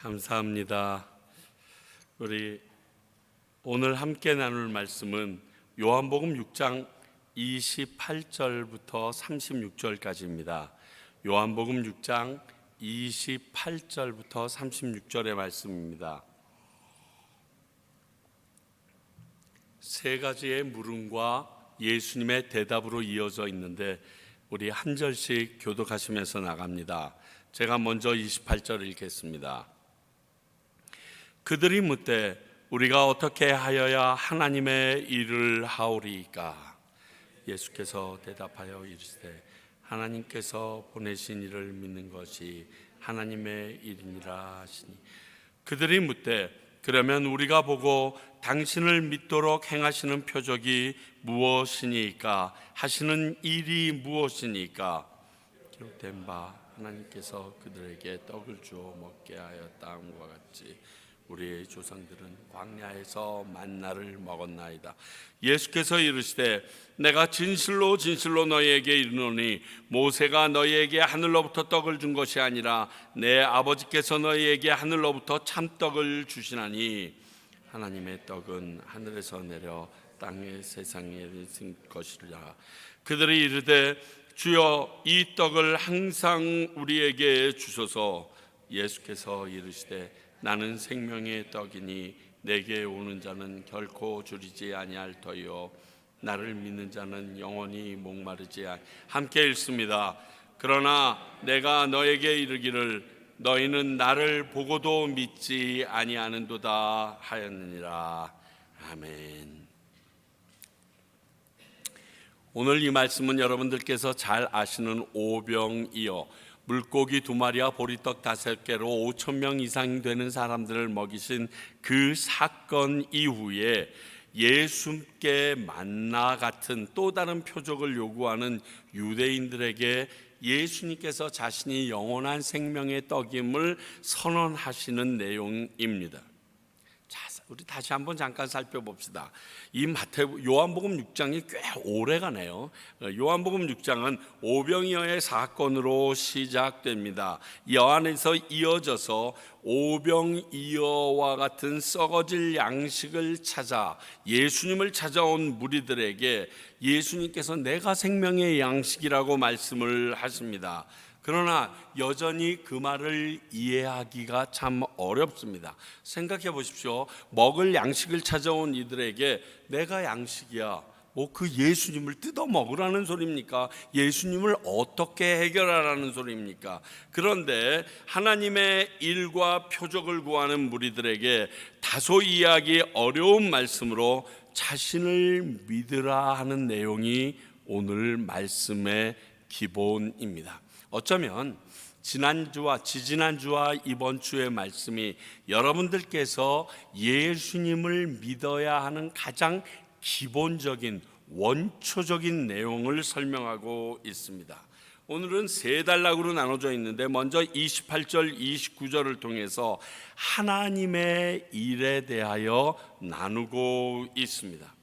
감사합니다. 우리 오늘 함께 나눌 말씀은 요한복음 6장 28절부터 36절까지입니다. 요한복음 6장 28절부터 36절의 말씀입니다. 세 가지의 물음과 예수님의 대답으로 이어져 있는데 우리 한 절씩 교독하시면서 나갑니다. 제가 먼저 28절 읽겠습니다. 그들이 묻되 우리가 어떻게 하여야 하나님의 일을 하오리이까? 예수께서 대답하여 이르시되 하나님께서 보내신 이를 믿는 것이 하나님의 일이니라 하시니, 그들이 묻되 그러면 우리가 보고 당신을 믿도록 행하시는 표적이 무엇이니까? 하시는 일이 무엇이니까? 기록된 바 하나님께서 그들에게 떡을 주어 먹게 하였다함과 같이 우리의 조상들은 광야에서 만나를 먹었나이다. 예수께서 이르시되 내가 진실로 진실로 너희에게 이르노니 모세가 너희에게 하늘로부터 떡을 준 것이 아니라 내 아버지께서 너희에게 하늘로부터 참떡을 주시나니 하나님의 떡은 하늘에서 내려 땅의 세상에 있은 것이라. 그들이 이르되 주여 이 떡을 항상 우리에게 주소서. 예수께서 이르시되 나는 생명의 떡이니 내게 오는 자는 결코 줄이지 아니할 터이요 나를 믿는 자는 영원히 목마르지 아니하리라. 함께 읽습니다. 그러나 내가 너에게 이르기를 너희는 나를 보고도 믿지 아니하는도다 하였느니라. 아멘. 오늘 이 말씀은 여러분들께서 잘 아시는 오병이어 물고기 2마리와 보리떡 5개로 5,000명 이상 되는 사람들을 먹이신 그 사건 이후에 예수께 만나 같은 또 다른 표적을 요구하는 유대인들에게 예수님께서 자신이 영원한 생명의 떡임을 선언하시는 내용입니다. 자, 우리 다시 한번 잠깐 살펴봅시다. 이 요한복음 6장이 꽤 오래가네요. 요한복음 6장은 오병이어의 사건으로 시작됩니다. 이 안에서 이어져서 오병이어와 같은 썩어질 양식을 찾아 예수님을 찾아온 무리들에게 예수님께서 내가 생명의 양식이라고 말씀을 하십니다. 그러나 여전히 그 말을 이해하기가 참 어렵습니다. 생각해 보십시오. 먹을 양식을 찾아온 이들에게 내가 양식이야, 그 예수님을 뜯어 먹으라는 소리입니까? 예수님을 어떻게 해결하라는 소리입니까? 그런데 하나님의 일과 표적을 구하는 무리들에게 다소 이해하기 어려운 말씀으로 자신을 믿으라 하는 내용이 오늘 말씀의 기본입니다. 어쩌면 지지난주와 이번 주의 말씀이 여러분들께서 예수님을 믿어야 하는 가장 기본적인 원초적인 내용을 설명하고 있습니다. 오늘은 3단락으로 나눠져 있는데 먼저 28절, 29절을 통해서 하나님의 일에 대하여 나누고 있습니다.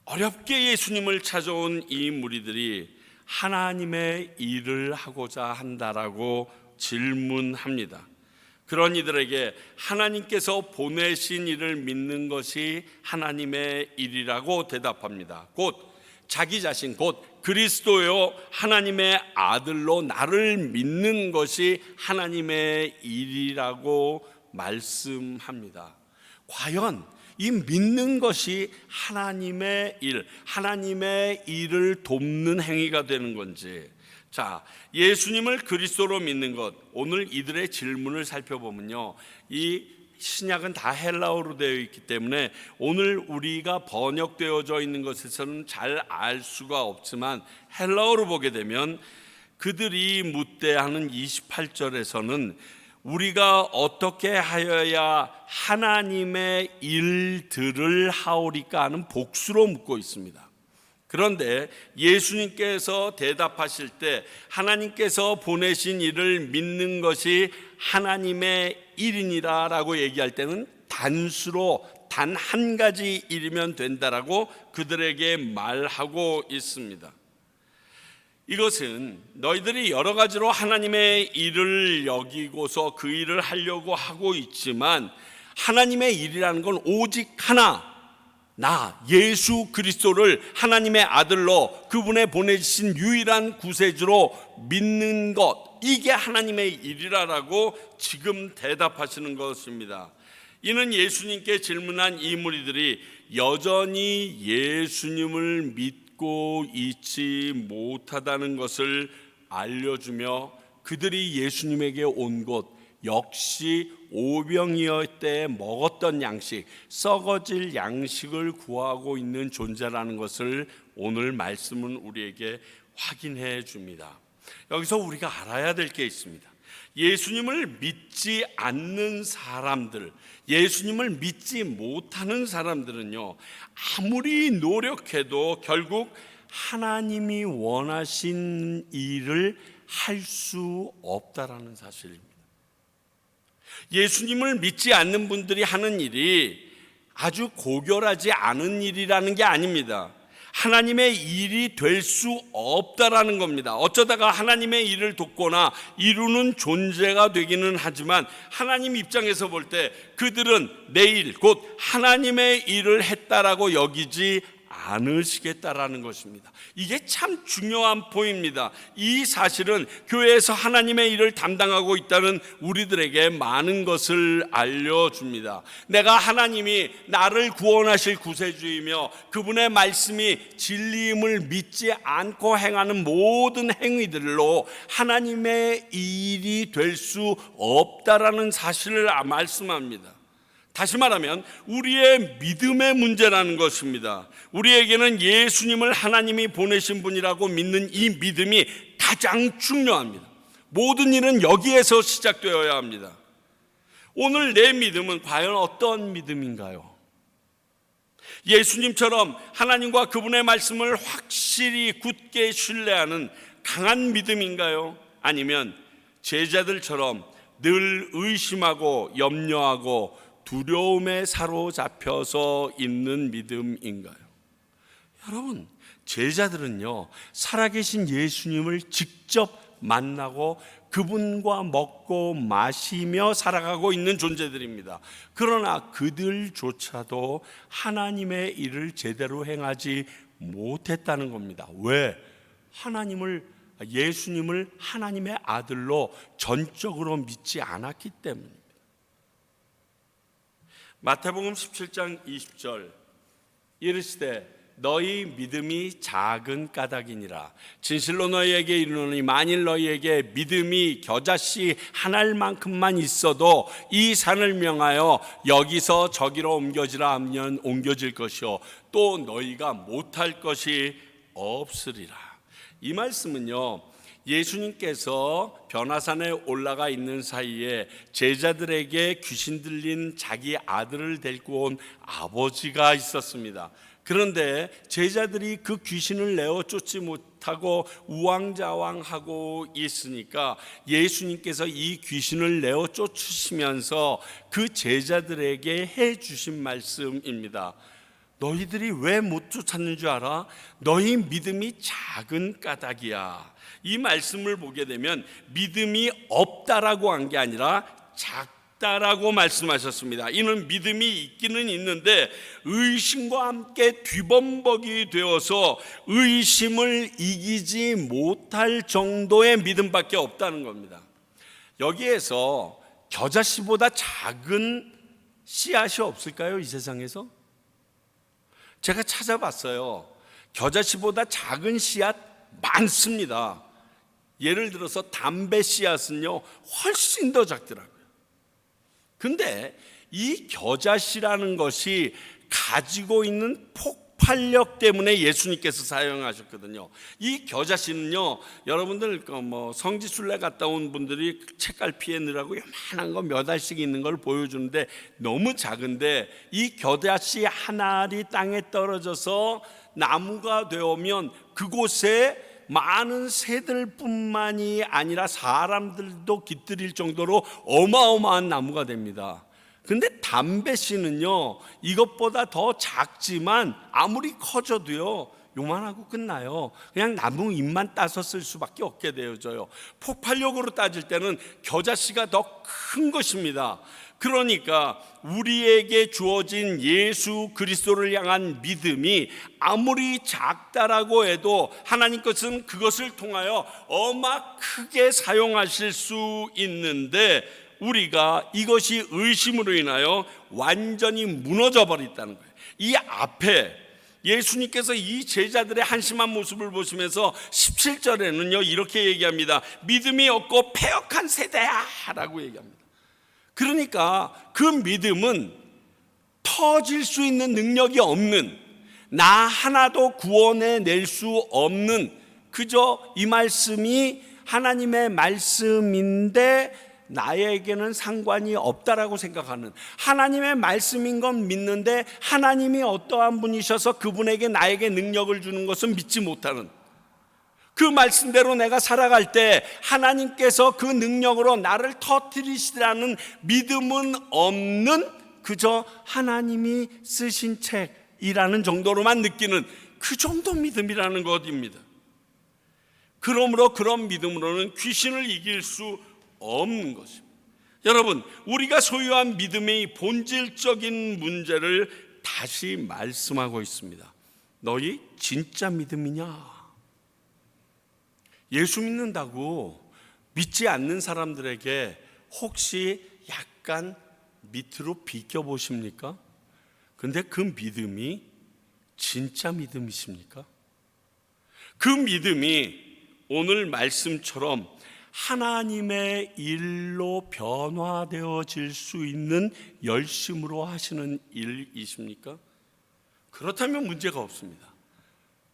어렵게 예수님을 찾아온 이 무리들이 하나님의 일을 하고자 한다라고 질문합니다. 그런 이들에게 하나님께서 보내신 이를 믿는 것이 하나님의 일이라고 대답합니다. 곧 자기 자신, 곧 그리스도요 하나님의 아들로 나를 믿는 것이 하나님의 일이라고 말씀합니다. 과연 이 믿는 것이 하나님의 일, 하나님의 일을 돕는 행위가 되는 건지. 자, 예수님을 그리스도로 믿는 것, 오늘 이들의 질문을 살펴보면요, 이 신약은 다 헬라어로 되어 있기 때문에 오늘 우리가 번역되어져 있는 것에서는 잘 알 수가 없지만 헬라어로 보게 되면 그들이 묻되 하는 28절에서는 우리가 어떻게 하여야 하나님의 일들을 하오리까 하는 복수로 묻고 있습니다. 그런데 예수님께서 대답하실 때 하나님께서 보내신 일을 믿는 것이 하나님의 일이니라 라고 얘기할 때는 단수로 단 한 가지 일이면 된다라고 그들에게 말하고 있습니다. 이것은 너희들이 여러 가지로 하나님의 일을 여기고서 그 일을 하려고 하고 있지만 하나님의 일이라는 건 오직 하나, 나 예수 그리스도를 하나님의 아들로 그분의 보내주신 유일한 구세주로 믿는 것, 이게 하나님의 일이라고 지금 대답하시는 것입니다. 이는 예수님께 질문한 이 무리들이 여전히 예수님을 믿고 있지 못하다는 것을 알려주며 그들이 예수님에게 온 곳 역시 오병이어 때 먹었던 양식, 썩어질 양식을 구하고 있는 존재라는 것을 오늘 말씀은 우리에게 확인해 줍니다. 여기서 우리가 알아야 될 게 있습니다. 예수님을 믿지 않는 사람들, 예수님을 믿지 못하는 사람들은요, 아무리 노력해도 결국 하나님이 원하신 일을 할 수 없다라는 사실입니다. 예수님을 믿지 않는 분들이 하는 일이 아주 고결하지 않은 일이라는 게 아닙니다. 하나님의 일이 될 수 없다라는 겁니다. 어쩌다가 하나님의 일을 돕거나 이루는 존재가 되기는 하지만 하나님 입장에서 볼 때 그들은 내일 곧 하나님의 일을 했다라고 여기지 않으시겠다라는 것입니다. 이게 참 중요한 포인트입니다. 이 사실은 교회에서 하나님의 일을 담당하고 있다는 우리들에게 많은 것을 알려줍니다. 내가 하나님이 나를 구원하실 구세주이며 그분의 말씀이 진리임을 믿지 않고 행하는 모든 행위들로 하나님의 일이 될 수 없다라는 사실을 말씀합니다. 다시 말하면 우리의 믿음의 문제라는 것입니다. 우리에게는 예수님을 하나님이 보내신 분이라고 믿는 이 믿음이 가장 중요합니다. 모든 일은 여기에서 시작되어야 합니다. 오늘 내 믿음은 과연 어떤 믿음인가요? 예수님처럼 하나님과 그분의 말씀을 확실히 굳게 신뢰하는 강한 믿음인가요? 아니면 제자들처럼 늘 의심하고 염려하고 두려움에 사로잡혀서 있는 믿음인가요? 여러분, 제자들은요, 살아계신 예수님을 직접 만나고 그분과 먹고 마시며 살아가고 있는 존재들입니다. 그러나 그들조차도 하나님의 일을 제대로 행하지 못했다는 겁니다. 왜? 예수님을 하나님의 아들로 전적으로 믿지 않았기 때문입니다. 마태복음 17장 20절 이르시되 너희 믿음이 작은 까닭이니라. 진실로 너희에게 이르노니 만일 너희에게 믿음이 겨자씨 한 알만큼만 있어도 이 산을 명하여 여기서 저기로 옮겨지라 하면 옮겨질 것이요 또 너희가 못할 것이 없으리라. 이 말씀은요, 예수님께서 변화산에 올라가 있는 사이에 제자들에게 귀신 들린 자기 아들을 데리고 온 아버지가 있었습니다. 그런데 제자들이 그 귀신을 내어 쫓지 못하고 우왕좌왕하고 있으니까 예수님께서 이 귀신을 내어 쫓으시면서 그 제자들에게 해 주신 말씀입니다. 너희들이 왜 못 쫓았는 줄 알아? 너희 믿음이 작은 까닭이야. 이 말씀을 보게 되면 믿음이 없다라고 한 게 아니라 작다라고 말씀하셨습니다. 이는 믿음이 있기는 있는데 의심과 함께 뒤범벅이 되어서 의심을 이기지 못할 정도의 믿음밖에 없다는 겁니다. 여기에서 겨자씨보다 작은 씨앗이 없을까요? 이 세상에서? 제가 찾아봤어요. 겨자씨보다 작은 씨앗 많습니다. 예를 들어서 담배 씨앗은요 훨씬 더 작더라고요. 근데 이 겨자씨라는 것이 가지고 있는 폭발력 때문에 예수님께서 사용하셨거든요. 이 겨자씨는요, 여러분들 성지순례 갔다 온 분들이 책갈피에 넣으라고 요만한 거 몇 알씩 있는 걸 보여주는데 너무 작은데 이 겨자씨 한 알이 땅에 떨어져서 나무가 되오면 그곳에 많은 새들뿐만이 아니라 사람들도 깃들일 정도로 어마어마한 나무가 됩니다. 근데 담배씨는요 이것보다 더 작지만 아무리 커져도요 요만하고 끝나요. 그냥 나무 잎만 따서 쓸 수밖에 없게 되어져요. 폭발력으로 따질 때는 겨자씨가 더 큰 것입니다. 그러니까 우리에게 주어진 예수 그리스도를 향한 믿음이 아무리 작다라고 해도 하나님 것은 그것을 통하여 크게 사용하실 수 있는데, 우리가 이것이 의심으로 인하여 완전히 무너져 버렸다는 거예요. 이 앞에 예수님께서 이 제자들의 한심한 모습을 보시면서 17절에는요 이렇게 얘기합니다. 믿음이 없고 패역한 세대야 라고 얘기합니다. 그러니까 그 믿음은 터질 수 있는 능력이 없는, 나 하나도 구원해낼 수 없는, 그저 이 말씀이 하나님의 말씀인데 나에게는 상관이 없다라고 생각하는, 하나님의 말씀인 건 믿는데 하나님이 어떠한 분이셔서 그분에게 나에게 능력을 주는 것은 믿지 못하는, 그 말씀대로 내가 살아갈 때 하나님께서 그 능력으로 나를 터뜨리시라는 믿음은 없는, 그저 하나님이 쓰신 책이라는 정도로만 느끼는 그 정도 믿음이라는 것입니다. 그러므로 그런 믿음으로는 귀신을 이길 수 없는 것입니다. 여러분, 우리가 소유한 믿음의 본질적인 문제를 다시 말씀하고 있습니다. 너희 진짜 믿음이냐? 예수 믿는다고 믿지 않는 사람들에게 혹시 약간 밑으로 비껴보십니까? 근데 그 믿음이 진짜 믿음이십니까? 그 믿음이 오늘 말씀처럼 하나님의 일로 변화되어질 수 있는 열심으로 하시는 일이십니까? 그렇다면 문제가 없습니다.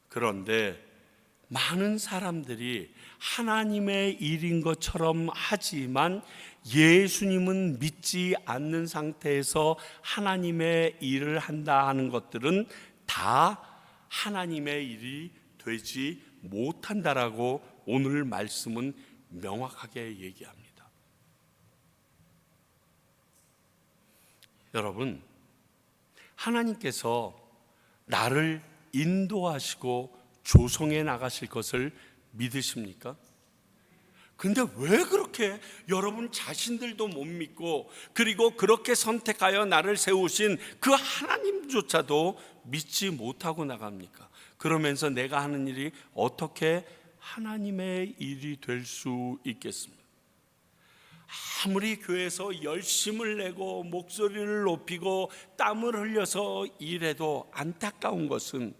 그런데 많은 사람들이 하나님의 일인 것처럼 하지만 예수님은 믿지 않는 상태에서 하나님의 일을 한다 하는 것들은 다 하나님의 일이 되지 못한다라고 오늘 말씀은 명확하게 얘기합니다. 여러분, 하나님께서 나를 인도하시고 조성해 나가실 것을 믿으십니까? 근데 왜 그렇게 여러분 자신들도 못 믿고, 그리고 그렇게 선택하여 나를 세우신 그 하나님조차도 믿지 못하고 나갑니까? 그러면서 내가 하는 일이 어떻게 하나님의 일이 될 수 있겠습니까? 아무리 교회에서 열심을 내고 목소리를 높이고 땀을 흘려서 일해도 안타까운 것은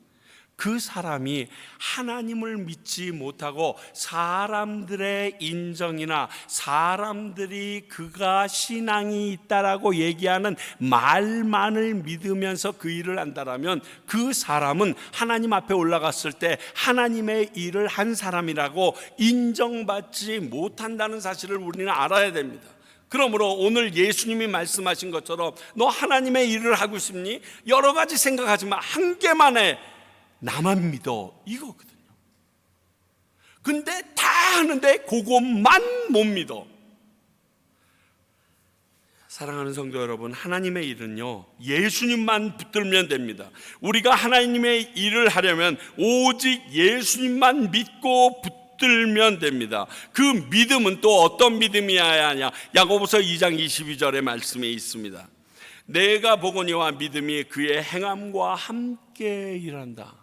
그 사람이 하나님을 믿지 못하고 사람들의 인정이나 사람들이 그가 신앙이 있다라고 얘기하는 말만을 믿으면서 그 일을 한다라면 그 사람은 하나님 앞에 올라갔을 때 하나님의 일을 한 사람이라고 인정받지 못한다는 사실을 우리는 알아야 됩니다. 그러므로 오늘 예수님이 말씀하신 것처럼 너 하나님의 일을 하고 싶니? 여러 가지 생각하지 마. 한 개만 해. 나만 믿어, 이거거든요. 근데 다 하는데 그것만 못 믿어. 사랑하는 성도 여러분, 하나님의 일은요 예수님만 붙들면 됩니다. 우리가 하나님의 일을 하려면 오직 예수님만 믿고 붙들면 됩니다. 그 믿음은 또 어떤 믿음이어야 하냐? 야고보서 2장 22절의 말씀에 있습니다. 내가 보거니와 믿음이 그의 행함과 함께 일한다.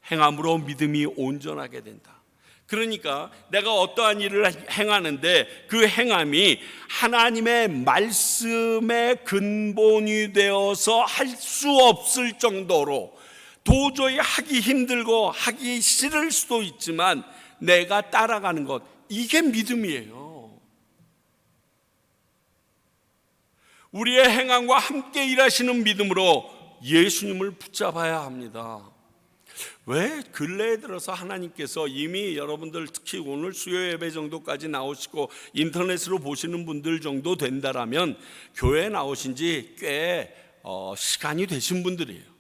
행함으로 믿음이 온전하게 된다. 그러니까 내가 어떠한 일을 행하는데 그 행함이 하나님의 말씀의 근본이 되어서 할 수 없을 정도로 도저히 하기 힘들고 하기 싫을 수도 있지만 내가 따라가는 것, 이게 믿음이에요. 우리의 행함과 함께 일하시는 믿음으로 예수님을 붙잡아야 합니다. 왜 근래에 들어서 하나님께서 이미 여러분들 특히 오늘 수요 예배 정도까지 나오시고 인터넷으로 보시는 분들 정도 된다라면 교회에 나오신 지 꽤 시간이 되신 분들이에요.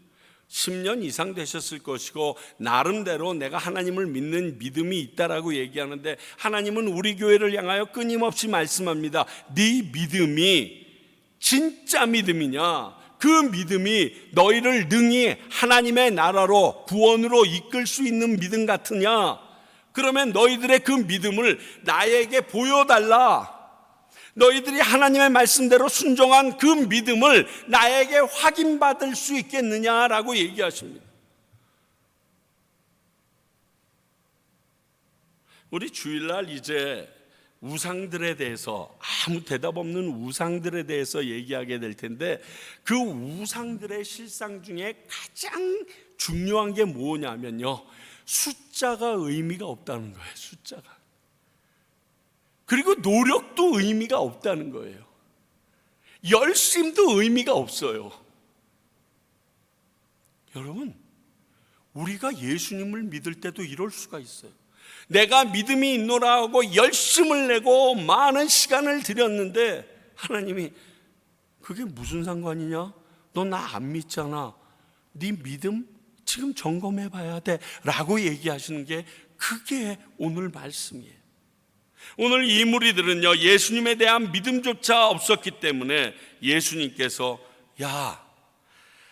10년 이상 되셨을 것이고 나름대로 내가 하나님을 믿는 믿음이 있다라고 얘기하는데 하나님은 우리 교회를 향하여 끊임없이 말씀합니다. 네 믿음이 진짜 믿음이냐? 그 믿음이 너희를 능히 하나님의 나라로 구원으로 이끌 수 있는 믿음 같으냐? 그러면 너희들의 그 믿음을 나에게 보여달라. 너희들이 하나님의 말씀대로 순종한 그 믿음을 나에게 확인받을 수 있겠느냐라고 얘기하십니다. 우리 주일날 이제 우상들에 대해서, 아무 대답 없는 우상들에 대해서 얘기하게 될 텐데, 그 우상들의 실상 중에 가장 중요한 게 뭐냐면요, 숫자가 의미가 없다는 거예요. 숫자가. 그리고 노력도 의미가 없다는 거예요. 열심도 의미가 없어요. 여러분, 우리가 예수님을 믿을 때도 이럴 수가 있어요. 내가 믿음이 있노라 하고 열심을 내고 많은 시간을 들였는데 하나님이 그게 무슨 상관이냐? 너 나 안 믿잖아. 네 믿음 지금 점검해 봐야 돼 라고 얘기하시는 게 그게 오늘 말씀이에요. 오늘 이 무리들은요, 예수님에 대한 믿음조차 없었기 때문에 예수님께서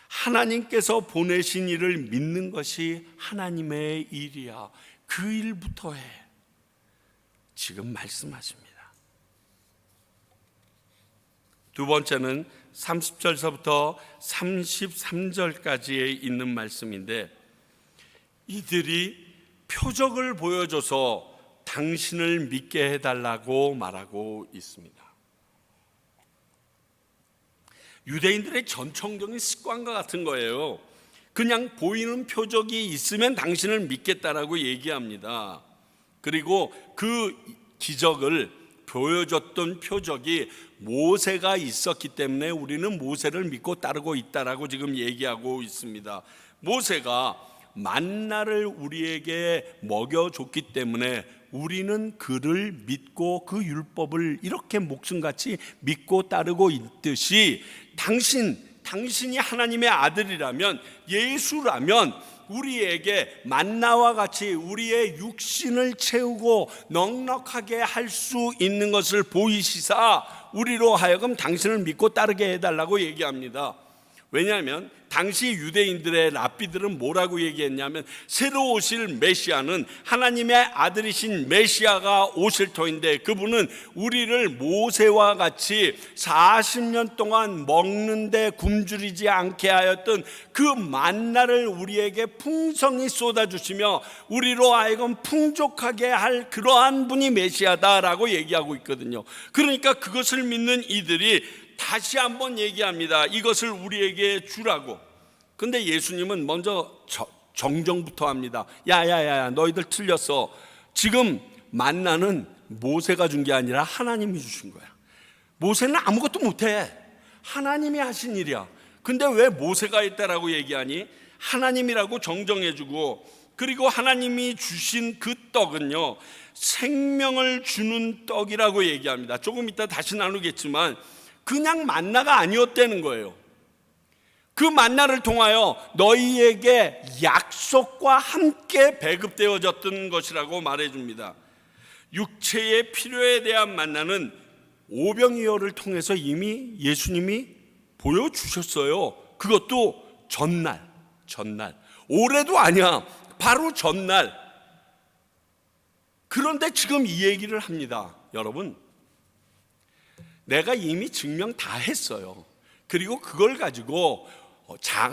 하나님께서 보내신 이를 믿는 것이 하나님의 일이야, 그 일부터 해, 지금 말씀하십니다. 두 번째는 30절서부터 33절까지에 있는 말씀인데, 이들이 표적을 보여줘서 당신을 믿게 해달라고 말하고 있습니다. 유대인들의 전통적인 습관과 같은 거예요. 그냥 보이는 표적이 있으면 당신을 믿겠다라고 얘기합니다. 그리고 그 기적을 보여줬던 표적이 모세가 있었기 때문에 우리는 모세를 믿고 따르고 있다라고 지금 얘기하고 있습니다. 모세가 만나를 우리에게 먹여줬기 때문에 우리는 그를 믿고 그 율법을 이렇게 목숨같이 믿고 따르고 있듯이, 당신이 하나님의 아들이라면, 예수라면 우리에게 만나와 같이 우리의 육신을 채우고 넉넉하게 할 수 있는 것을 보이시사 우리로 하여금 당신을 믿고 따르게 해달라고 얘기합니다. 왜냐하면 당시 유대인들의 랍비들은 뭐라고 얘기했냐면, 새로 오실 메시아는 하나님의 아들이신 메시아가 오실 터인데, 그분은 우리를 모세와 같이 40년 동안 먹는데 굶주리지 않게 하였던 그 만나를 우리에게 풍성히 쏟아주시며 우리로 하여금 풍족하게 할 그러한 분이 메시아다라고 얘기하고 있거든요. 그러니까 그것을 믿는 이들이 다시 한번 얘기합니다. 이것을 우리에게 주라고. 근데 예수님은 먼저 정정부터 합니다. 야야야, 너희들 틀렸어. 지금 만나는 모세가 준 게 아니라 하나님이 주신 거야. 모세는 아무것도 못해. 하나님이 하신 일이야. 근데 왜 모세가 했다라고 얘기하니? 하나님이라고 정정해주고, 그리고 하나님이 주신 그 떡은요, 생명을 주는 떡이라고 얘기합니다. 조금 이따 다시 나누겠지만 그냥 만나가 아니었다는 거예요. 그 만나를 통하여 너희에게 약속과 함께 배급되어졌던 것이라고 말해줍니다. 육체의 필요에 대한 만나는 오병이어를 통해서 이미 예수님이 보여주셨어요. 그것도 전날, 올해도 아니야, 바로 전날. 그런데 지금 이 얘기를 합니다. 여러분, 내가 이미 증명 다 했어요. 그리고 그걸 가지고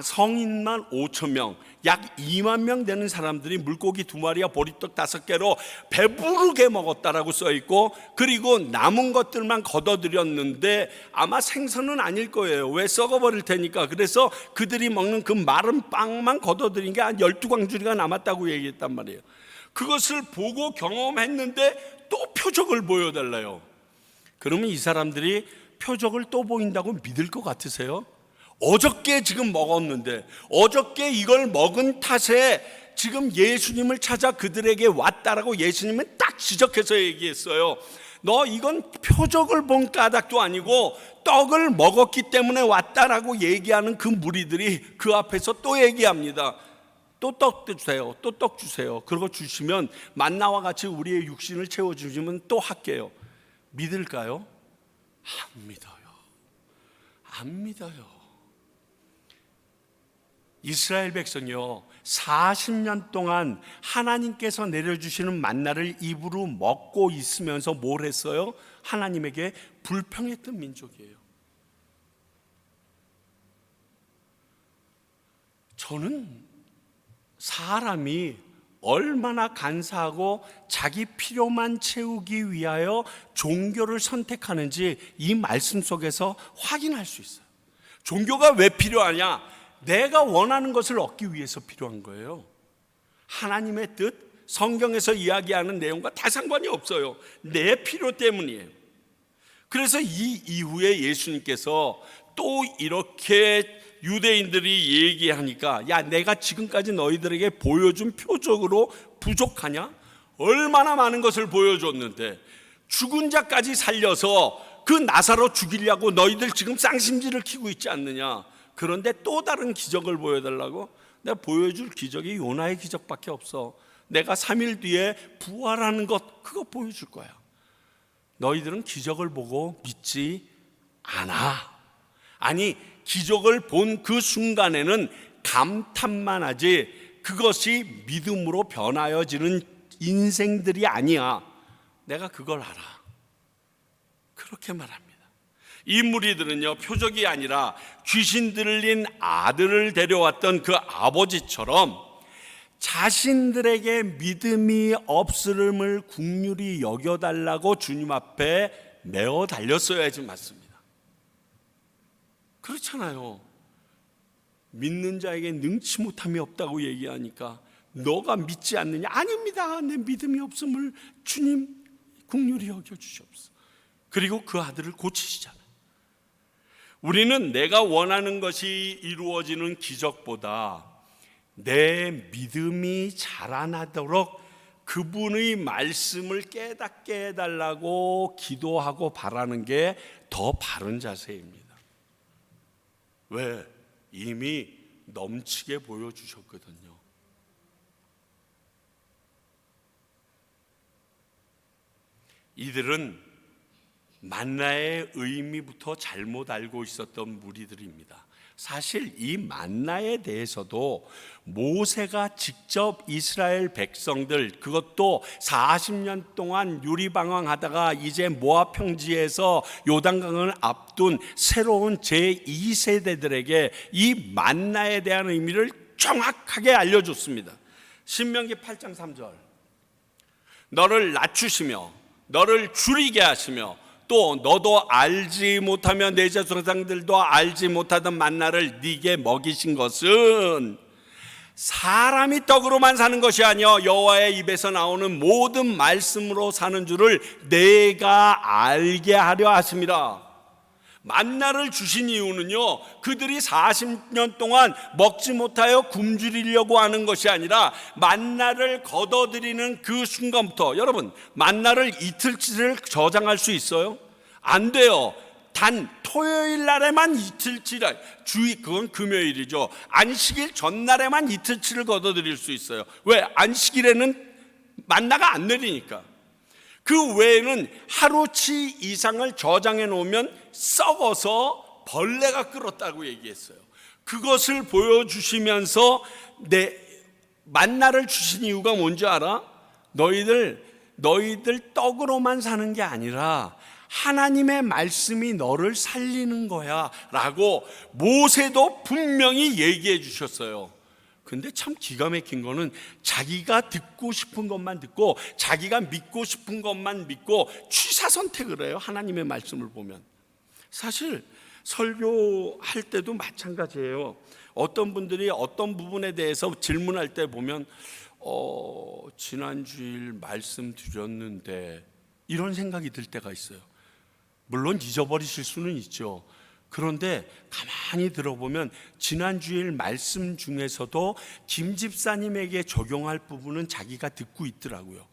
성인만 5,000명, 약 2만 명 되는 사람들이 물고기 2마리와 보리떡 5개로 배부르게 먹었다라고 써있고, 그리고 남은 것들만 걷어들였는데 아마 생선은 아닐 거예요. 왜? 썩어버릴 테니까. 그래서 그들이 먹는 그 마른 빵만 걷어들인 게 한 12광주리가 남았다고 얘기했단 말이에요. 그것을 보고 경험했는데 또 표적을 보여달라요. 그러면 이 사람들이 표적을 또 보인다고 믿을 것 같으세요? 어저께 지금 먹었는데, 어저께 이걸 먹은 탓에 지금 예수님을 찾아 그들에게 왔다라고 예수님은 딱 지적해서 얘기했어요. 너 이건 표적을 본 까닭도 아니고 떡을 먹었기 때문에 왔다라고 얘기하는 그 무리들이 그 앞에서 또 얘기합니다. 또 떡 주세요. 또 떡 주세요. 그러고 주시면 만나와 같이 우리의 육신을 채워주시면 또 할게요. 믿을까요? 안 믿어요. 이스라엘 백성이요, 40년 동안 하나님께서 내려주시는 만나를 입으로 먹고 있으면서 뭘 했어요? 하나님에게 불평했던 민족이에요. 저는 사람이 얼마나 간사하고 자기 필요만 채우기 위하여 종교를 선택하는지 이 말씀 속에서 확인할 수 있어요. 종교가 왜 필요하냐? 내가 원하는 것을 얻기 위해서 필요한 거예요. 하나님의 뜻, 성경에서 이야기하는 내용과 다 상관이 없어요. 내 필요 때문이에요. 그래서 이 이후에 예수님께서 또 이렇게 유대인들이 얘기하니까, 야, 내가 지금까지 너희들에게 보여준 표적으로 부족하냐? 얼마나 많은 것을 보여줬는데 죽은 자까지 살려서 그 나사로 죽이려고 너희들 지금 쌍심지를 키고 있지 않느냐? 그런데 또 다른 기적을 보여달라고? 내가 보여줄 기적이 요나의 기적밖에 없어. 내가 3일 뒤에 부활하는 것, 그거 보여줄 거야. 너희들은 기적을 보고 믿지 않아. 아니, 기적을 본 그 순간에는 감탄만 하지 그것이 믿음으로 변하여지는 인생들이 아니야. 내가 그걸 알아. 그렇게 말합니다. 이 무리들은요, 표적이 아니라 귀신 들린 아들을 데려왔던 그 아버지처럼 자신들에게 믿음이 없음을 긍휼히 여겨달라고 주님 앞에 메어 달렸어야지 맞습니다. 그렇잖아요. 믿는 자에게 능치 못함이 없다고 얘기하니까 너가 믿지 않느냐? 아닙니다. 내 믿음이 없음을 주님 긍휼히 여겨주시옵소서. 그리고 그 아들을 고치시잖아요. 우리는 내가 원하는 것이 이루어지는 기적보다 내 믿음이 자라나도록 그분의 말씀을 깨닫게 해달라고 기도하고 바라는 게 더 바른 자세입니다. 왜? 이미 넘치게 보여주셨거든요. 이들은 만나의 의미부터 잘못 알고 있었던 무리들입니다. 사실 이 만나에 대해서도 모세가 직접 이스라엘 백성들, 그것도 40년 동안 유리방황하다가 이제 모압 평지에서 요단강을 앞둔 새로운 제2세대들에게 이 만나에 대한 의미를 정확하게 알려줬습니다. 신명기 8장 3절, 너를 낮추시며 너를 줄이게 하시며 또 너도 알지 못하며 내 조상들도 알지 못하던 만나를 네게 먹이신 것은 사람이 떡으로만 사는 것이 아니요 여호와의 입에서 나오는 모든 말씀으로 사는 줄을 내가 알게 하려 하심이라. 만나를 주신 이유는요, 그들이 40년 동안 먹지 못하여 굶주리려고 하는 것이 아니라 만나를 거둬들이는 그 순간부터, 여러분, 만나를 이틀치를 저장할 수 있어요? 안 돼요. 단 토요일 날에만 이틀치를, 그건 금요일이죠. 안식일 전날에만 이틀치를 거둬들일 수 있어요. 왜? 안식일에는 만나가 안 내리니까. 그 외에는 하루치 이상을 저장해 놓으면 썩어서 벌레가 끓었다고 얘기했어요. 그것을 보여주시면서 내 만나를 주신 이유가 뭔지 알아? 너희들 떡으로만 사는 게 아니라 하나님의 말씀이 너를 살리는 거야 라고 모세도 분명히 얘기해 주셨어요. 근데 참 기가 막힌 거는 자기가 듣고 싶은 것만 듣고 자기가 믿고 싶은 것만 믿고 취사 선택을 해요. 하나님의 말씀을 보면. 사실 설교할 때도 마찬가지예요. 어떤 분들이 어떤 부분에 대해서 질문할 때 보면 지난주일 말씀 드렸는데 이런 생각이 들 때가 있어요. 물론 잊어버리실 수는 있죠. 그런데 가만히 들어보면 지난주일 말씀 중에서도 김 집사님에게 적용할 부분은 자기가 듣고 있더라고요.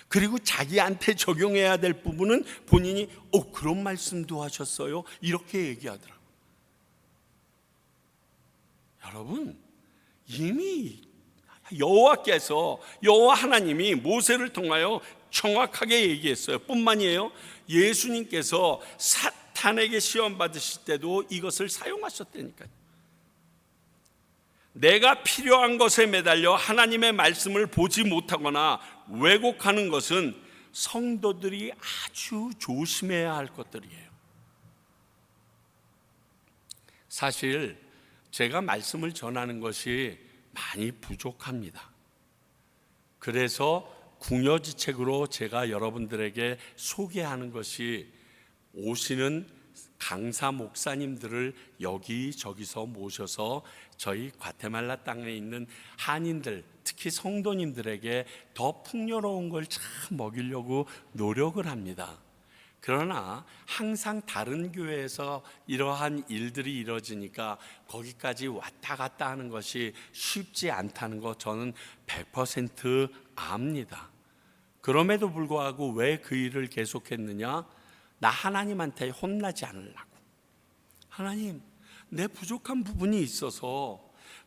그리고 자기한테 적용해야 될 부분은 본인이 그런 말씀도 하셨어요? 이렇게 얘기하더라고요. 여러분, 이미 여호와 하나님이 모세를 통하여 정확하게 얘기했어요. 뿐만이에요, 예수님께서 사탄에게 시험 받으실 때도 이것을 사용하셨다니까요. 내가 필요한 것에 매달려 하나님의 말씀을 보지 못하거나 왜곡하는 것은 성도들이 아주 조심해야 할 것들이에요. 사실 제가 말씀을 전하는 것이 많이 부족합니다. 그래서 궁여지책으로 제가 여러분들에게 소개하는 것이 오시는 강사 목사님들을 여기저기서 모셔서 저희 과테말라 땅에 있는 한인들, 특히 성도님들에게 더 풍요로운 걸 참 먹이려고 노력을 합니다. 그러나 항상 다른 교회에서 이러한 일들이 이루어지니까 거기까지 왔다 갔다 하는 것이 쉽지 않다는 거 저는 100% 압니다. 그럼에도 불구하고 왜 그 일을 계속했느냐? 나 하나님한테 혼나지 않으려고. 하나님, 내 부족한 부분이 있어서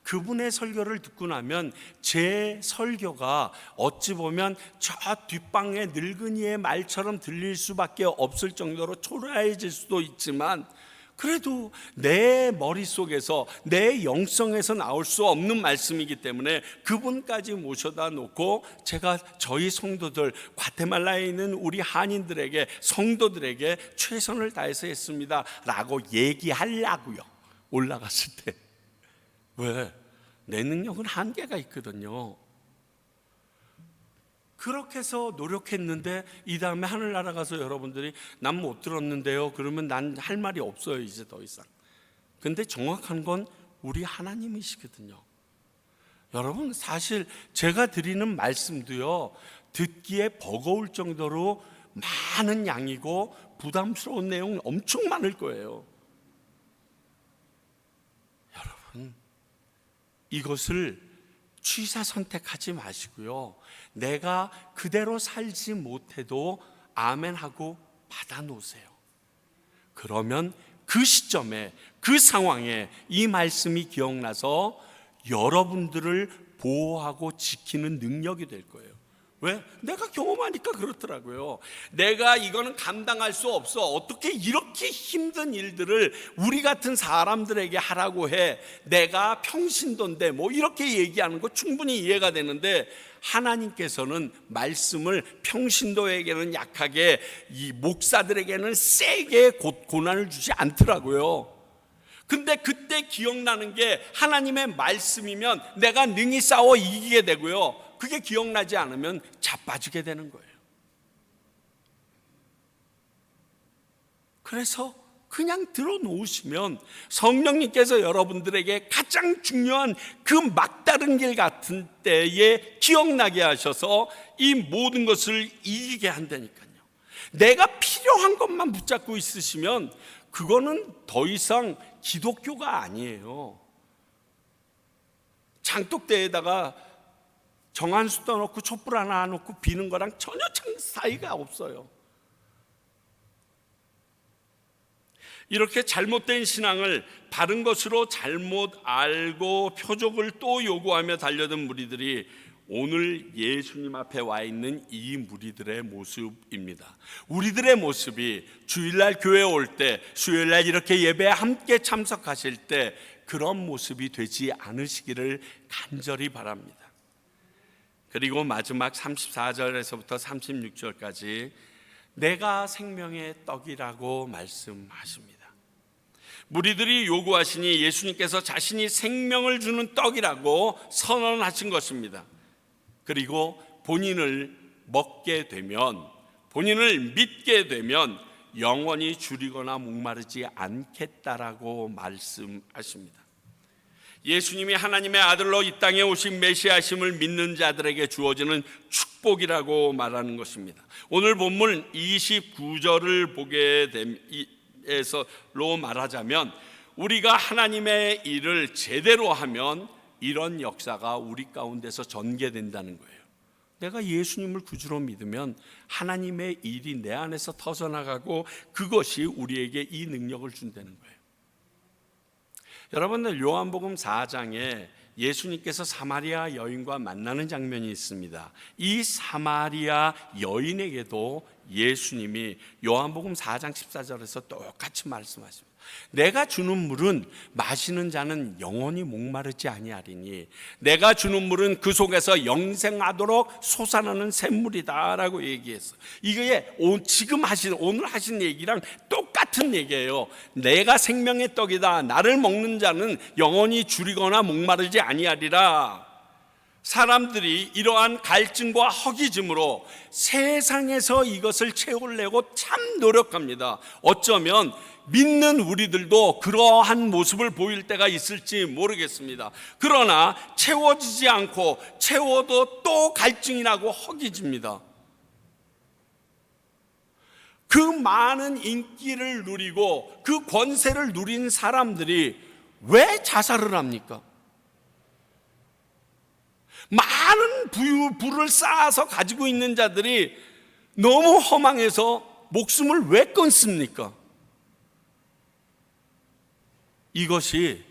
그분의 설교를 듣고 나면 제 설교가 어찌 보면 저 뒷방의 늙은이의 말처럼 들릴 수밖에 없을 정도로 초라해질 수도 있지만, 그래도 내 머릿속에서 내 영성에서 나올 수 없는 말씀이기 때문에 그분까지 모셔다 놓고 제가 저희 성도들, 과테말라에 있는 우리 한인들에게, 성도들에게 최선을 다해서 했습니다 라고 얘기하려고요. 올라갔을 때. 왜? 내 능력은 한계가 있거든요. 그렇게 해서 노력했는데 이 다음에 하늘나라 가서 여러분들이 난 못 들었는데요, 그러면 난 할 말이 없어요 이제 더 이상. 근데 정확한 건 우리 하나님이시거든요. 여러분, 사실 제가 드리는 말씀도요, 듣기에 버거울 정도로 많은 양이고 부담스러운 내용 엄청 많을 거예요. 여러분, 이것을 취사 선택하지 마시고요, 내가 그대로 살지 못해도 아멘하고 받아 놓으세요. 그러면 그 시점에, 그 상황에 이 말씀이 기억나서 여러분들을 보호하고 지키는 능력이 될 거예요. 왜? 내가 경험하니까 그렇더라고요. 내가 이거는 감당할 수 없어. 어떻게 이렇게 힘든 일들을 우리 같은 사람들에게 하라고 해. 내가 평신도인데 뭐 이렇게 얘기하는 거 충분히 이해가 되는데, 하나님께서는 말씀을 평신도에게는 약하게, 이 목사들에게는 세게 고난을 주지 않더라고요. 근데 그때 기억나는 게 하나님의 말씀이면 내가 능히 싸워 이기게 되고요, 그게 기억나지 않으면 자빠지게 되는 거예요. 그래서 그냥 들어놓으시면 성령님께서 여러분들에게 가장 중요한 그 막다른 길 같은 때에 기억나게 하셔서 이 모든 것을 이기게 한다니까요. 내가 필요한 것만 붙잡고 있으시면 그거는 더 이상 기독교가 아니에요. 장독대에다가 정한수 떠놓고 촛불 하나 놓고 비는 거랑 전혀 사이가 없어요. 이렇게 잘못된 신앙을 바른 것으로 잘못 알고 표적을 또 요구하며 달려든 무리들이 오늘 예수님 앞에 와 있는 이 무리들의 모습입니다. 우리들의 모습이 주일날 교회 올 때, 수요일날 이렇게 예배에 함께 참석하실 때 그런 모습이 되지 않으시기를 간절히 바랍니다. 그리고 마지막 34절에서부터 36절까지 내가 생명의 떡이라고 말씀하십니다. 무리들이 요구하시니 예수님께서 자신이 생명을 주는 떡이라고 선언하신 것입니다. 그리고 본인을 먹게 되면, 본인을 믿게 되면 영원히 줄이거나 목마르지 않겠다라고 말씀하십니다. 예수님이 하나님의 아들로 이 땅에 오신 메시아심을 믿는 자들에게 주어지는 축복이라고 말하는 것입니다. 오늘 본문 29절을 보게 돼서로 말하자면, 우리가 하나님의 일을 제대로 하면 이런 역사가 우리 가운데서 전개된다는 거예요. 내가 예수님을 구주로 믿으면 하나님의 일이 내 안에서 터져나가고 그것이 우리에게 이 능력을 준다는 거예요. 여러분들, 요한복음 4장에 예수님께서 사마리아 여인과 만나는 장면이 있습니다. 이 사마리아 여인에게도 예수님이 요한복음 4장 14절에서 똑같이 말씀하십니다. 내가 주는 물은 마시는 자는 영원히 목마르지 아니하리니 내가 주는 물은 그 속에서 영생하도록 솟아나는 샘물이다라고 얘기했어. 이게 오늘 하신 얘기랑 똑같은 얘기예요. 내가 생명의 떡이다. 나를 먹는 자는 영원히 줄이거나 목마르지 아니하리라. 사람들이 이러한 갈증과 허기짐으로 세상에서 이것을 채우려고 참 노력합니다. 어쩌면 믿는 우리들도 그러한 모습을 보일 때가 있을지 모르겠습니다. 그러나 채워지지 않고 채워도 또 갈증이 나고 허기집니다. 그 많은 인기를 누리고 그 권세를 누린 사람들이 왜 자살을 합니까? 많은 부를 쌓아서 가지고 있는 자들이 너무 허망해서 목숨을 왜 끊습니까? 이것이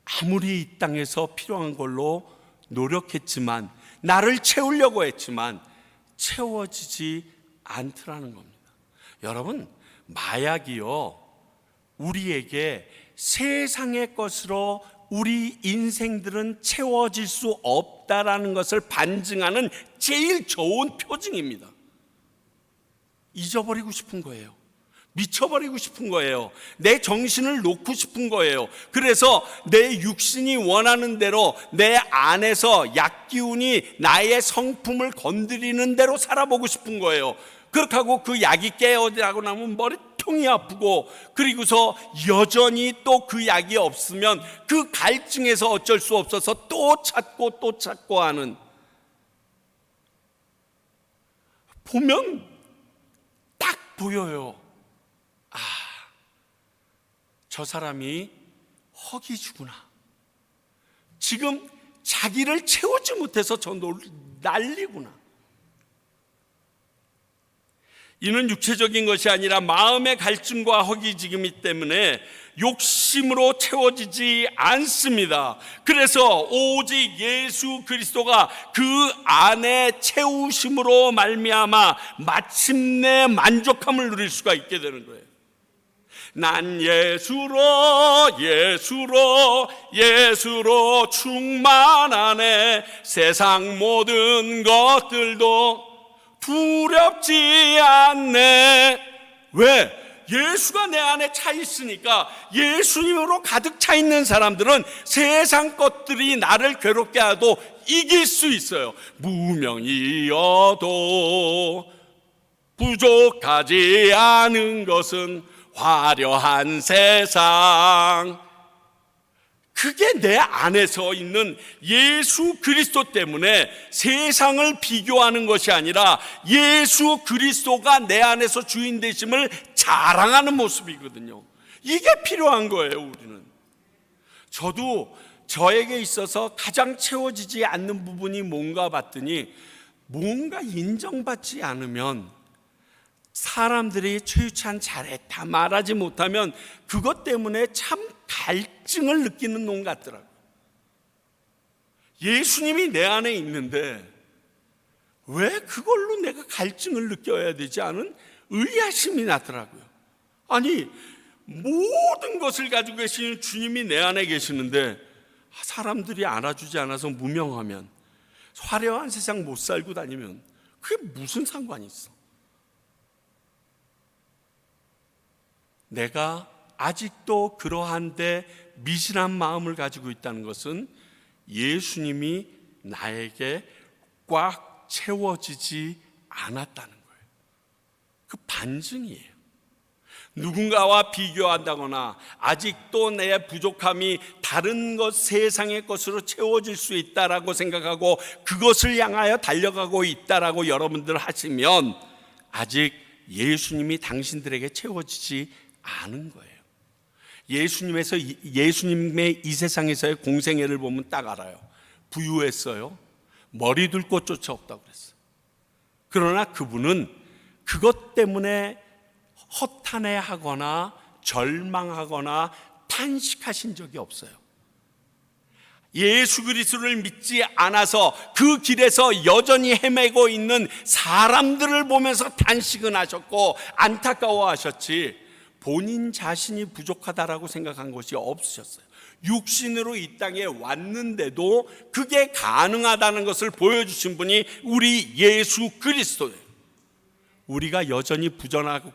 아무리 이 땅에서 필요한 걸로 노력했지만, 나를 채우려고 했지만 채워지지 않더라는 겁니다. 여러분, 마약이요, 우리에게 세상의 것으로 우리 인생들은 채워질 수 없다라는 것을 반증하는 제일 좋은 표징입니다. 잊어버리고 싶은 거예요. 미쳐버리고 싶은 거예요. 내 정신을 놓고 싶은 거예요. 그래서 내 육신이 원하는 대로 내 안에서 약기운이 나의 성품을 건드리는 대로 살아보고 싶은 거예요. 그렇게 하고 그 약이 깨어지고 나면 머리통이 아프고, 그리고서 여전히 또 그 약이 없으면 그 갈증에서 어쩔 수 없어서 또 찾고 하는, 보면 딱 보여요. 저 사람이 허기주구나. 지금 자기를 채우지 못해서 저 난리구나. 이는 육체적인 것이 아니라 마음의 갈증과 허기지기 때문에 욕심으로 채워지지 않습니다. 그래서 오직 예수 그리스도가 그 안에 채우심으로 말미암아 마침내 만족함을 누릴 수가 있게 되는 거예요. 난 예수로 충만하네. 세상 모든 것들도 두렵지 않네. 왜? 예수가 내 안에 차 있으니까. 예수님으로 가득 차 있는 사람들은 세상 것들이 나를 괴롭게 하도 이길 수 있어요. 무명이어도 부족하지 않은 것은 화려한 세상. 그게 내 안에서 있는 예수 그리스도 때문에 세상을 비교하는 것이 아니라 예수 그리스도가 내 안에서 주인 되심을 자랑하는 모습이거든요. 이게 필요한 거예요. 우리는. 저도 저에게 있어서 가장 채워지지 않는 부분이 뭔가 봤더니, 뭔가 인정받지 않으면, 사람들이 최유찬 잘했다 말하지 못하면 그것 때문에 참 갈증을 느끼는 놈 같더라고요. 예수님이 내 안에 있는데 왜 그걸로 내가 갈증을 느껴야 되지 않은 의아심이 나더라고요. 아니, 모든 것을 가지고 계시는 주님이 내 안에 계시는데 사람들이 알아주지 않아서 무명하면, 화려한 세상 못 살고 다니면 그게 무슨 상관이 있어? 내가 아직도 그러한데 미진한 마음을 가지고 있다는 것은 예수님이 나에게 꽉 채워지지 않았다는 거예요. 그 반증이에요. 누군가와 비교한다거나 아직도 내 부족함이 다른 것, 세상의 것으로 채워질 수 있다라고 생각하고 그것을 향하여 달려가고 있다라고 여러분들 하시면 아직 예수님이 당신들에게 채워지지 않은 거예요. 예수님의 이 세상에서의 공생애를 보면 딱 알아요. 부유했어요. 머리 둘 곳조차 없다고 그랬어요. 그러나 그분은 그것 때문에 허탄해하거나 절망하거나 탄식하신 적이 없어요. 예수 그리스도를 믿지 않아서 그 길에서 여전히 헤매고 있는 사람들을 보면서 탄식은 하셨고 안타까워하셨지, 본인 자신이 부족하다라고 생각한 것이 없으셨어요. 육신으로 이 땅에 왔는데도 그게 가능하다는 것을 보여주신 분이 우리 예수 그리스도예요. 우리가 여전히 부족하고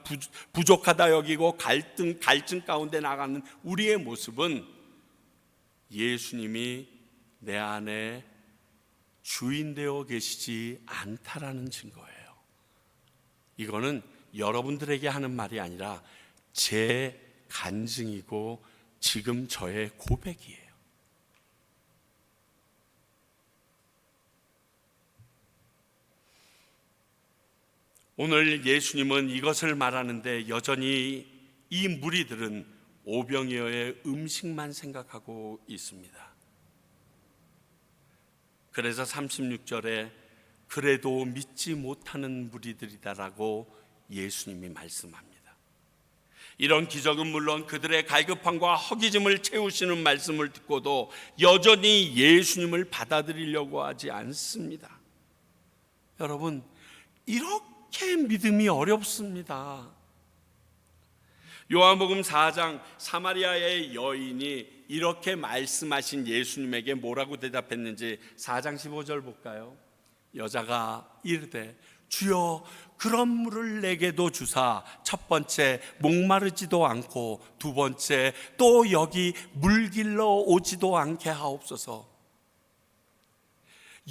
부족하다 여기고 갈등 가운데 나가는 우리의 모습은 예수님이 내 안에 주인 되어 계시지 않다라는 증거예요. 이거는 여러분들에게 하는 말이 아니라 제 간증이고 지금 저의 고백이에요. 오늘 예수님은 이것을 말하는데 여전히 이 무리들은 오병이어의 음식만 생각하고 있습니다. 그래서 36절에 그래도 믿지 못하는 무리들이다라고 예수님이 말씀합니다. 이런 기적은 물론 그들의 갈급함과 허기짐을 채우시는 말씀을 듣고도 여전히 예수님을 받아들이려고 하지 않습니다. 여러분, 이렇게 믿음이 어렵습니다. 요한복음 4장 사마리아의 여인이 이렇게 말씀하신 예수님에게 뭐라고 대답했는지 4장 15절 볼까요? 여자가 이르되 주여 그런 물을 내게도 주사 첫 번째 목마르지도 않고 두 번째 또 여기 물 길러 오지도 않게 하옵소서.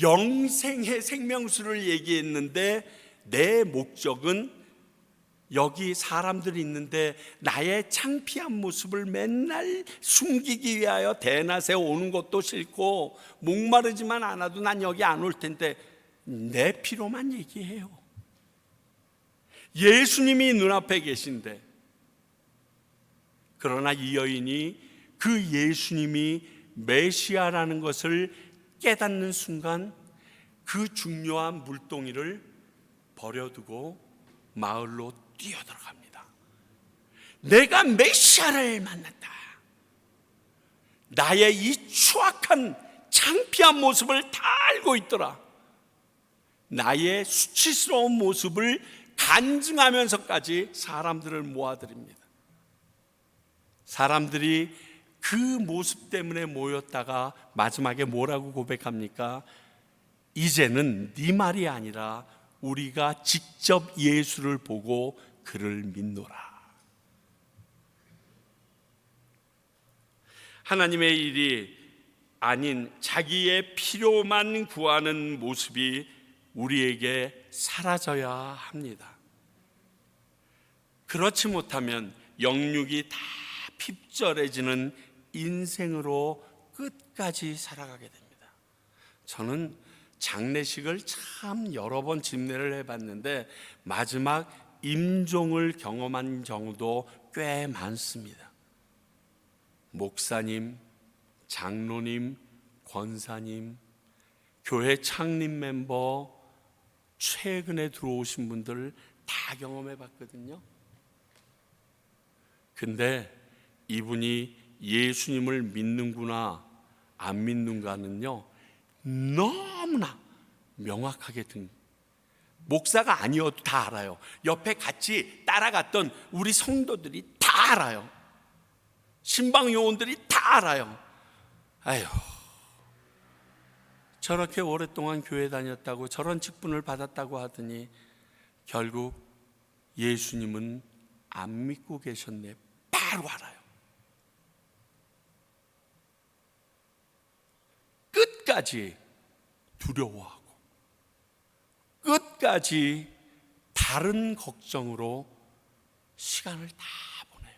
영생의 생명수를 얘기했는데 내 목적은 여기 사람들이 있는데 나의 창피한 모습을 맨날 숨기기 위하여 대낮에 오는 것도 싫고 목마르지만 않아도 난 여기 안 올 텐데 내 피로만 얘기해요. 예수님이 눈앞에 계신데, 그러나 이 여인이 그 예수님이 메시아라는 것을 깨닫는 순간 그 중요한 물동이를 버려두고 마을로 뛰어들어갑니다. 내가 메시아를 만났다. 나의 이 추악한 창피한 모습을 다 알고 있더라. 나의 수치스러운 모습을 간증하면서까지 사람들을 모아드립니다. 사람들이 그 모습 때문에 모였다가 마지막에 뭐라고 고백합니까? 이제는 네 말이 아니라 우리가 직접 예수를 보고 그를 믿노라. 하나님의 일이 아닌 자기의 필요만 구하는 모습이 우리에게 사라져야 합니다. 그렇지 못하면 영육이 다 핍절해지는 인생으로 끝까지 살아가게 됩니다. 저는 장례식을 참 여러 번 집례를 해봤는데 마지막 임종을 경험한 경우도 꽤 많습니다. 목사님, 장로님, 권사님, 교회 창립 멤버, 최근에 들어오신 분들 다 경험해 봤거든요. 근데 이분이 예수님을 믿는구나 안 믿는가는요 너무나 명확하게 목사가 아니어도 다 알아요. 옆에 같이 따라갔던 우리 성도들이 다 알아요. 신방 요원들이 다 알아요. 아휴, 저렇게 오랫동안 교회 다녔다고 저런 직분을 받았다고 하더니 결국 예수님은 안 믿고 계셨네. 바로 알아요. 끝까지 두려워하고 끝까지 다른 걱정으로 시간을 다 보내요.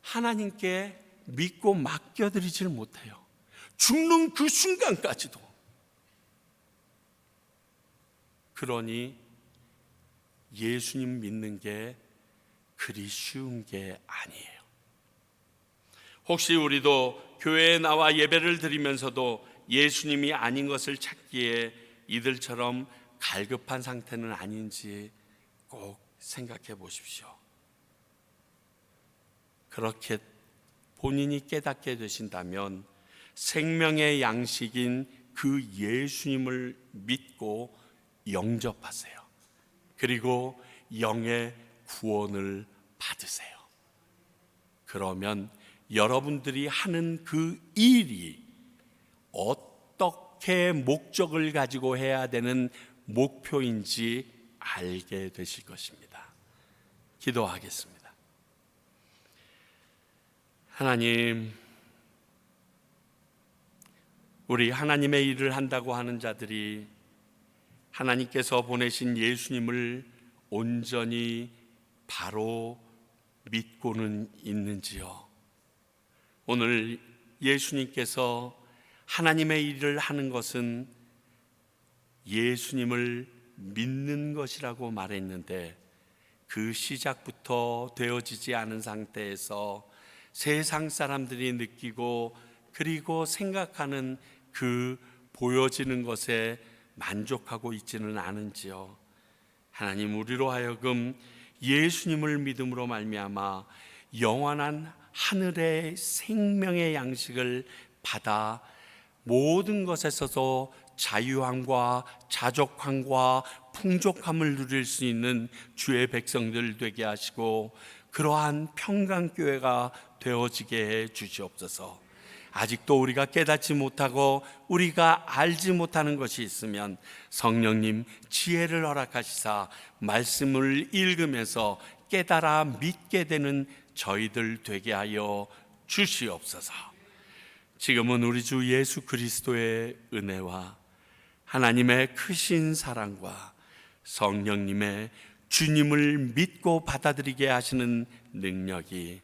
하나님께 믿고 맡겨드리질 못해요. 죽는 그 순간까지도. 그러니 예수님 믿는 게 그리 쉬운 게 아니에요. 혹시 우리도 교회에 나와 예배를 드리면서도 예수님이 아닌 것을 찾기에 이들처럼 갈급한 상태는 아닌지 꼭 생각해 보십시오. 그렇게 본인이 깨닫게 되신다면 생명의 양식인 그 예수님을 믿고 영접하세요. 그리고 영의 구원을 받으세요. 그러면 여러분들이 하는 그 일이 어떻게 목적을 가지고 해야 되는 목표인지 알게 되실 것입니다. 기도하겠습니다. 하나님, 우리 하나님의 일을 한다고 하는 자들이 하나님께서 보내신 예수님을 온전히 바로 믿고는 있는지요? 오늘 예수님께서 하나님의 일을 하는 것은 예수님을 믿는 것이라고 말했는데 그 시작부터 되어지지 않은 상태에서 세상 사람들이 느끼고 그리고 생각하는 그 보여지는 것에 만족하고 있지는 않은지요. 하나님, 우리로 하여금 예수님을 믿음으로 말미암아 영원한 하늘의 생명의 양식을 받아 모든 것에서도 자유함과 자족함과 풍족함을 누릴 수 있는 주의 백성들 되게 하시고 그러한 평강교회가 되어지게 해 주시옵소서. 아직도 우리가 깨닫지 못하고 우리가 알지 못하는 것이 있으면 성령님 지혜를 허락하시사 말씀을 읽으면서 깨달아 믿게 되는 저희들 되게 하여 주시옵소서. 지금은 우리 주 예수 그리스도의 은혜와 하나님의 크신 사랑과 성령님의 주님을 믿고 받아들이게 하시는 능력이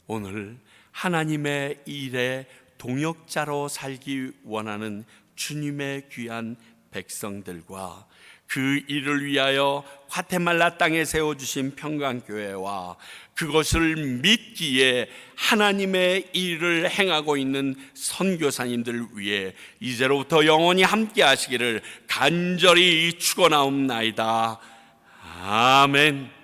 오늘 하나님의 일에 동역자로 살기 원하는 주님의 귀한 백성들과 그 일을 위하여 과테말라 땅에 세워주신 평강교회와 그것을 믿기에 하나님의 일을 행하고 있는 선교사님들 위해 이제로부터 영원히 함께 하시기를 간절히 축원하옵나이다. 아멘.